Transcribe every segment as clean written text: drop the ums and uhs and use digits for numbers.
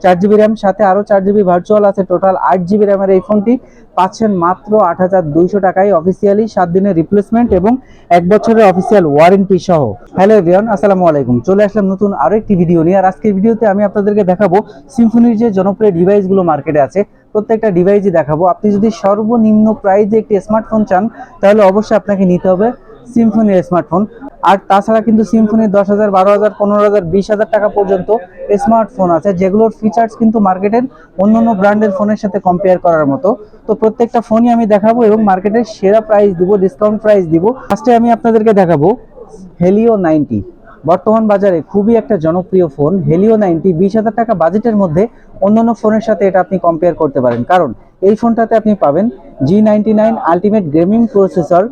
4 GB RAM, সাথে আরো 4 GB virtual আছে, টোটাল 8 জিবি র্যামের এই ফোনটি পাচ্ছেন মাত্র 8,200 টাকায় অফিসিয়ালি, 7 দিনের রিপ্লেসমেন্ট এবং 1 বছরের অফিসিয়াল ওয়ারেন্টি সহ। হ্যালো এভরিওয়ান, আসসালামু আলাইকুম। চলে আসলাম নতুন আরো একটি ভিডিও নিয়ে। আর আজকের ভিডিওতে আমি আপনাদেরকে দেখাবো সিম্ফনির যে জনপ্রিয় ডিভাইসগুলো মার্কেটে আছে, প্রত্যেকটা ডিভাইসই দেখাবো। আপনি যদি সর্বনিম্ন প্রাইসে একটি স্মার্টফোন চান তাহলে অবশ্যই আপনাকে নিতে হবে সিম্ফনির স্মার্টফোন। আর তাছাড়া কিন্তু সিম্ফনির 10,000, 12,000, 15,000, 20,000 টাকা পর্যন্ত স্মার্টফোন আছে, যেগুলোর ফিচার্স কিন্তু মার্কেটের অন্যান্য ব্র্যান্ডের ফোনের সাথে কম্পেয়ার করার মতো। তো প্রত্যেকটা ফোনই আমি দেখাবো এবং মার্কেটের সেরা প্রাইস দিব, ডিসকাউন্ট প্রাইস দিব। ফার্স্টে আমি আপনাদেরকে দেখাবো হেলিও 90। বর্তমান বাজারে খুবই একটা জনপ্রিয় ফোন হেলিও 90। 20,000 টাকা বাজেটের মধ্যে অন্যান্য ফোনের সাথে এটা আপনি কম্পেয়ার করতে পারেন, কারণ এই ফোনটাতে আপনি পাবেন G99 ultimate gaming processor,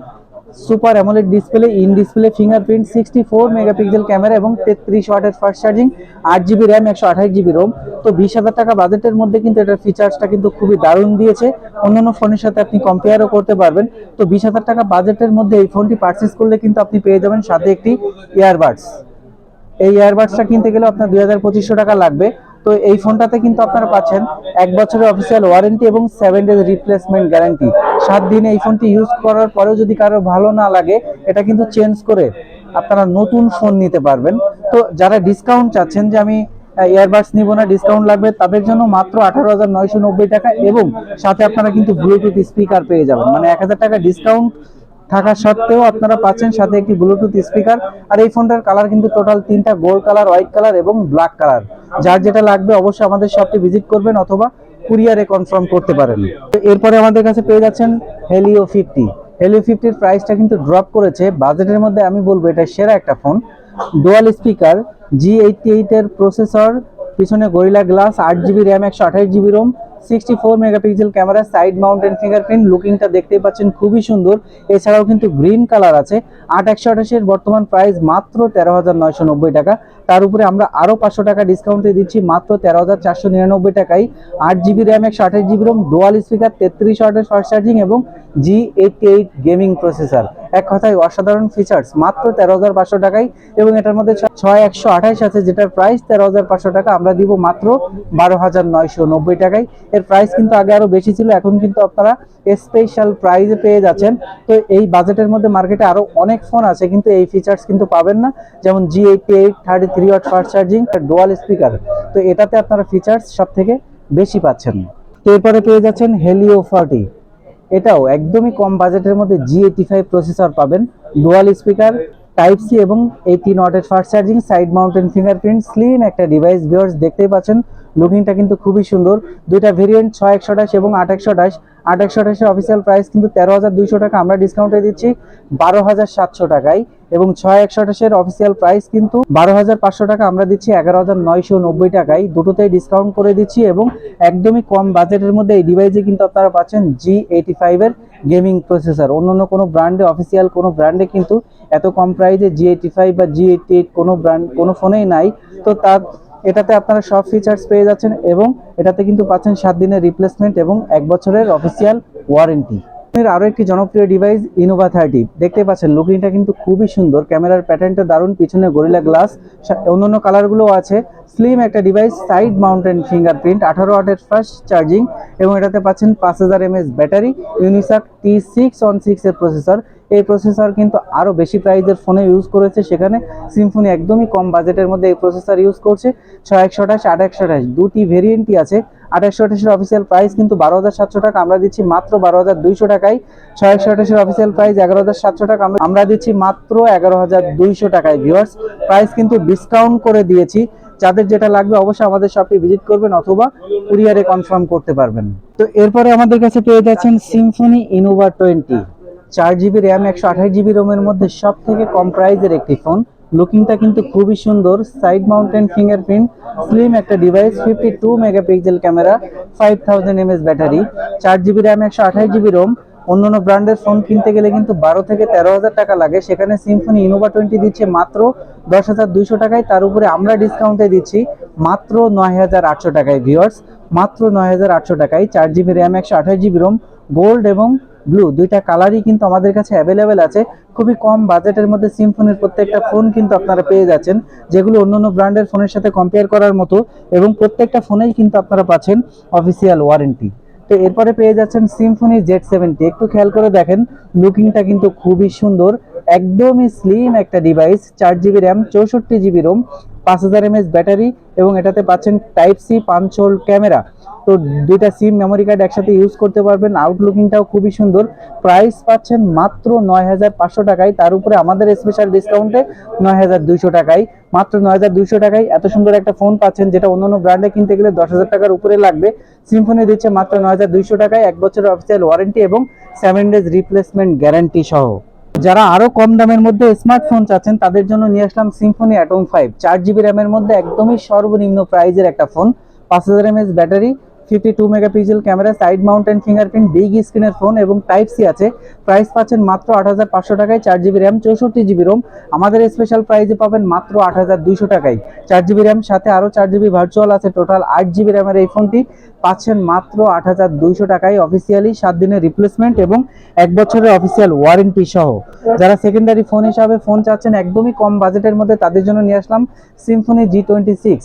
super AMOLED display, in display fingerprint, 64 megapixel camera এবং 33 ওয়াটের fast charging, 8 GB RAM, 128 GB Rome. তো 20,000 টাকা বাজেটের মধ্যে কিন্তু এটার ফিচার্সটা কিন্তু খুবই দারুণ দিয়েছে, অন্যান্য ফোনের সাথে আপনি কম্পেয়ারও করতে পারবেন। তো 20,000 টাকা বাজেটের মধ্যে এই ফোনটি পারচেস করলে কিন্তু আপনি পেয়ে যাবেন সাথে একটি ইয়ারবাডস। এই ইয়ারবাডসটা কিনতে গেলে আপনার 2,250 টাকা লাগবে। তো এই ফোনটাতে কিন্তু আপনারা পাচ্ছেন 1 বছরের অফিসিয়াল ওয়ারেন্টি এবং 7 ডেজ রিপ্লেসমেন্ট গ্যারান্টি। 7 দিনে এই ফোনটি ইউজ করার পরেও যদি কারো ভালো না লাগে, এটা কিন্তু চেঞ্জ করে আপনারা নতুন ফোন নিতে পারবেন। তো যারা ডিসকাউন্ট চাচ্ছেন যে আমি ইয়ারবাডস নিব না, ডিসকাউন্ট লাগবে, তাদের জন্য মাত্র 18,990 টাকা এবং সাথে আপনারা কিন্তু ব্লুটুথ স্পিকার পেয়ে যাবেন। মানে 1,000 টাকা ডিসকাউন্ট থাকা সত্ত্বেও আপনারা পাচ্ছেন সাথে একটি ব্লুটুথ স্পিকার। আর এই ফোনটার কালার কিন্তু টোটাল 3টা, গোল্ড কালার, হোয়াইট কালার এবং ব্ল্যাক কালার। যার যেটা লাগবে অবশ্যই আমাদের শপটি ভিজিট করবেন অথবা কুরিয়ারে কনফার্ম করতে পারেন। এরপরে আমাদের কাছে পেয়ে যাচ্ছেন হেলিও 50। হেলিও 50-র প্রাইসটা কিন্তু ড্রপ করেছে বাজেটের মধ্যে। আমি বলবো এটা সেরা একটা ফোন। ডুয়াল স্পিকার, G88 এর প্রসেসর, পিছনে gorilla glass, 8 GB RAM, 128 GB ROM, 64 megapixel camera, side mounted fingerprint. লুকিংটা দেখতেই পাচ্ছেন খুবই সুন্দর। এছাড়াও কিন্তু গ্রিন কালার আছে। 8/128 এর বর্তমান প্রাইস মাত্র 13,990 টাকা। তার উপরে আমরা আরো 500 টাকা ডিসকাউন্টে দিচ্ছি মাত্র 13,499 টাকায়। 8 GB RAM, 128 GB Rome, dual speaker, 33 ওয়াটের ফাস্ট চার্জিং এবং G88 গেমিং প্রসেসর। এক কথায় অসাধারণ ফিচার্স মাত্র 13,500 টাকায়। এবং এটার মধ্যে 6128 আছে, যেটার প্রাইস 13,500 টাকা। আমরা দিব মাত্র 12,990 টাকায়। এর প্রাইস কিন্তু আগে আরো বেশি ছিল, এখন কিন্তু আপনারা স্পেশাল প্রাইসে পেয়ে যাচ্ছেন। তো এই বাজেটের মধ্যে মার্কেটে আরো অনেক ফোন আছে কিন্তু এই ফিচার্স কিন্তু পাবেন না, যেমন G88 33 watt fast charging, dual speaker. তো এটাতে আপনারা ফিচার্স সব থেকে বেশি পাচ্ছেন। তো এরপরে পেয়ে যাচ্ছেন হেলিও 40। এটাও একদমই কম বাজেটের মধ্যে G85 প্রসেসর পাবেন, ডুয়াল স্পিকার, টাইপ সি এবং 18 ওয়াটের fast charging, side mounted fingerprint. Slim একটা ডিভাইস ভিউয়ার্স, দেখতেই পাচ্ছেন লুকিংটা কিন্তু খুবই সুন্দর। দুইটা ভেরিয়েন্ট 6128 এবং 8/128। 8/128 এর অফিসিয়াল প্রাইস কিন্তু 13,200 টাকা, আমরা ডিসকাউন্টে দিচ্ছি 12,700 টাকায়। এবং 6128 এর অফিসিয়াল প্রাইস কিন্তু 12,500 টাকা, আমরা দিচ্ছি 11,990 টাকায়। দুটোতেই ডিসকাউন্ট করে দিচ্ছি এবং একদমই কম বাজেটের মধ্যে এই ডিভাইসে কিন্তু আপনারা পাচ্ছেন G85 এর গেমিং প্রসেসর। অন্যান্য কোনো ব্র্যান্ডে, অফিসিয়াল কোনো ব্র্যান্ডে কিন্তু এত কম প্রাইসে G85 বা G88 কোনো ব্র্যান্ড কোনো ফোনেই নাই। তো তার এটাতে আপনারা সব ফিচার্স পেয়ে যাচ্ছেন এবং এটাতে কিন্তু পাচ্ছেন 7 দিনের রিপ্লেসমেন্ট এবং 1 বছরের অফিসিয়াল ওয়ারেন্টি। আরো একটি জনপ্রিয় ডিভাইস ইনোভা 30। দেখতে পাচ্ছেন লুকিংটা কিন্তু খুবই সুন্দর, ক্যামেরার প্যাটার্নটা দারুণ, পিছনে গরিলা গ্লাস, অন্যান্য কালারগুলো আছে। স্লিম একটা ডিভাইস, সাইড মাউন্টেন ফিঙ্গারপ্রিন্ট, 18 ওয়াটের ফাস্ট চার্জিং এবং এটাতে পাচ্ছেন 5000 mAh ব্যাটারি, ইউনিসক T616 এর প্রসেসর। এই প্রসেসর কিন্তু আরো বেশি প্রাইসের ফোনে ইউজ করেছে, সেখানে সিম্ফনি একদমই কম বাজেটের মধ্যে এই প্রসেসর ইউজ করছে। 6128, 8/128 দুটি ভেরিয়েন্টই আছে। 8/128 এর অফিসিয়াল প্রাইস কিন্তু 12,700 টাকা, আমরা দিচ্ছি মাত্র 12,200 টাকায়। 6128 এর অফিসিয়াল প্রাইস 11,700 টাকা, আমরা দিচ্ছি মাত্র 11,200 টাকায়। ভিউয়ার্স, প্রাইস কিন্তু ডিসকাউন্ট করে দিয়েছি। যাদের যেটা লাগবে অবশ্যই আমাদের শপে ভিজিট করবেন অথবা কুরিয়ারে কনফার্ম করতে পারবেন। তো এরপরে আমাদের কাছে পেয়ে যাচ্ছেন Symphony Innova 20। 4 GB RAM, 128 GB রোমের মধ্যে সব থেকে কম প্রাইজের একটি ফোন। লুকিংটা কিন্তু খুবই সুন্দর, সাইড মাউন্টেন ফিঙ্গারপ্রিন্ট, স্লিম একটা device, 52 megapixel camera, 5000 mAh battery, 4 GB RAM, 128 GB Rome. অন্যান্য ব্র্যান্ডের ফোন কিনতে গেলে কিন্তু 12 থেকে 13,000 টাকা লাগে, সেখানে সিম্ফনি ইনোভা 20 দিচ্ছে মাত্র 10,200 টাকায়। তার উপরে আমরা ডিসকাউন্টে দিচ্ছি মাত্র 9,800 টাকায়। ভিউয়ার্স, মাত্র 9,800 টাকায় 4 GB RAM, 128 GB Rome, gold এবং ব্লু, দুইটা কালারই কিন্তু আমাদের কাছে অ্যাভেলেবেল আছে। খুবই কম বাজেটের মধ্যে সিম্ফনির প্রত্যেকটা ফোন কিন্তু আপনারা পেয়ে যাচ্ছেন, যেগুলো অন্যান্য ব্র্যান্ডের ফোনের সাথে কম্পেয়ার করার মতো, এবং প্রত্যেকটা ফোনেই কিন্তু আপনারা পাচ্ছেন অফিসিয়াল ওয়ারেন্টি। তো এরপরে পেয়ে যাচ্ছেন সিম্ফনি Z70। একটু খেয়াল করে দেখেন, লুকিংটা কিন্তু খুবই সুন্দর, একদমই স্লিম একটা device. 4 GB RAM, 64 GB ROM, 5000 mAh battery, এবং এটাতে পাচ্ছেন type C punch hole camera. তো দুইটা সিম মেমোরি কার্ড একসাথে ইউজ করতে পারবেন। আউটলুকিংটাও খুবই সুন্দর। প্রাইস পাচ্ছেন মাত্র 9500 টাকায়, তার উপরে আমাদের স্পেশাল ডিসকাউন্টে 9200 টাকায়। মাত্র 9200 টাকায় এত সুন্দর একটা ফোন পাচ্ছেন, যেটা অন্যান্য ব্র্যান্ডে কিনতে গেলে 10,000 টাকার উপরে লাগবে। সিম্ফনি দিচ্ছে মাত্র 9200 টাকায় 1 বছরের অফিসিয়াল ওয়ারেন্টি এবং 7 ডেজ রিপ্লেসমেন্ট গ্যারান্টি সহ। যারা আরো কম দামের মধ্যে স্মার্টফোন চাচ্ছেন তাদের জন্য নিয়ে আসলাম সিম্ফনি অ্যাটম 5। 4 জিবি র্যামের মধ্যে একদমই সর্বনিম্ন প্রাইজের একটা phone, 5000 mAh battery, 52 megapixel camera, side mounted fingerprint, big স্ক্রিনের ফোন এবং টাইপ সি আছে। প্রাইস পাচ্ছেন মাত্র 8500 টাকায়। 4 জিবি র্যাম, 64 জিবি রোম। আমাদের স্পেশাল প্রাইজে পাবেন মাত্র 8200 টাকায়। 4 জিবি র্যাম, সাথে আরো 4 জিবি ভার্চুয়াল আছে। টোটাল 8 জিবি র্যামের এই ফোনটি পাচ্ছেন মাত্র 8200 টাকায় অফিসিয়ালি, 7 দিনের রিপ্লেসমেন্ট এবং 1 বছরের অফিসিয়াল ওয়ারেন্টি সহ। যারা সেকেন্ডারি ফোন হিসাবে ফোন চাচ্ছেন একদমই কম বাজেটের মধ্যে, তাদের জন্য নিয়ে আসলাম সিম্ফনি G26।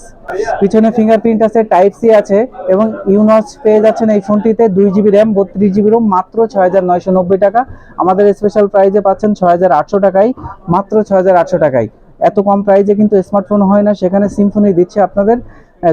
পিছনে ফিঙ্গারপ্রিন্ট আছে, টাইপ সি আছে এবং ইউনচ পেয়ে যাচ্ছেন এই ফোনটিতে। 2 জিবি র্যাম, 32 জিবি রোম, মাত্র 6990 টাকা। আমাদের স্পেশাল প্রাইজে পাচ্ছেন 6800 টাকায়, মাত্র 6800 টাকায়। এত কম প্রাইজে কিন্তু স্মার্টফোন হয় না, সেখানে সিম্ফনি দিচ্ছে আপনাদের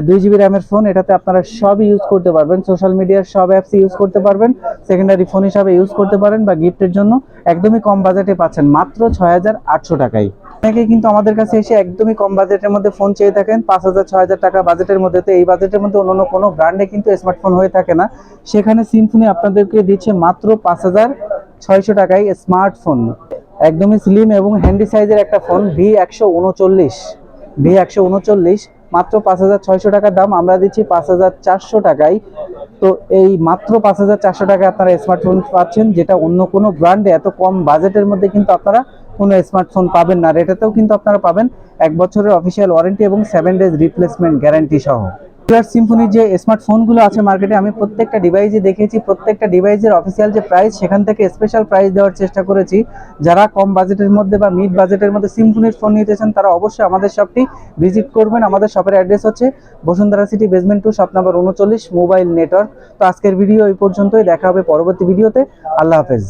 2 জিবি র্যামের ফোন। এটাতে আপনারা সবই ইউজ করতে পারবেন, সোশ্যাল মিডিয়ার সব অ্যাপস ইউজ করতে পারবেন, সেকেন্ডারি ফোন হিসাবে ইউজ করতে পারেন, বা গিফটের জন্য একদমই কম বাজেটে পাচ্ছেন মাত্র 6800 টাকায়। অনেকেই কিন্তু আমাদের কাছে এসে একদমই কম বাজেটের মধ্যে ফোন চেয়ে থাকেন, 5000-6000 টাকা বাজেটের মধ্যে। তো এই বাজেটের মধ্যে অন্য কোনো ব্র্যান্ডে কিন্তু স্মার্টফোন হয়ে থাকে না, সেখানে সিম্ফনি আপনাদেরকে দিচ্ছে মাত্র 5600 টাকায় স্মার্টফোন। একদমই স্লিম এবং হ্যান্ডি সাইজের একটা ফোন, V139 মাত্র 5600 টাকার দাম, আমরা দিচ্ছি 5400 টাকায়। তো এই মাত্র 5400 টাকায় আপনারা স্মার্টফোন পাচ্ছেন, যেটা অন্য কোনো ব্র্যান্ডে এত কম বাজেটের মধ্যে কিন্তু আপনারা কোনো স্মার্টফোন পাবেন না। এটাতেও কিন্তু আপনারা পাবেন 1 বছরের অফিসিয়াল ওয়ারেন্টি এবং 7 ডেজ রিপ্লেসমেন্ট গ্যারান্টি সহ। সিম্ফনির যে স্মার্টফোনগুলো আছে মার্কেটে, আমি প্রত্যেকটা ডিভাইসে দেখেছি, প্রত্যেকটা ডিভাইসের অফিসিয়াল যে প্রাইস সেখান থেকে স্পেশাল প্রাইস দেওয়ার চেষ্টা করেছি। যারা কম বাজেটের মধ্যে বা মিড বাজেটের মধ্যে সিম্ফনির ফোন নিতে চান, তারা অবশ্যই আমাদের শপটি ভিজিট করবেন। আমাদের শপের অ্যাড্রেস হচ্ছে Bashundhara city, basement 2, shop number 39, mobile network. তো আজকের ভিডিও এই পর্যন্তই, দেখা হবে পরবর্তী ভিডিওতে। আল্লাহ হাফেজ।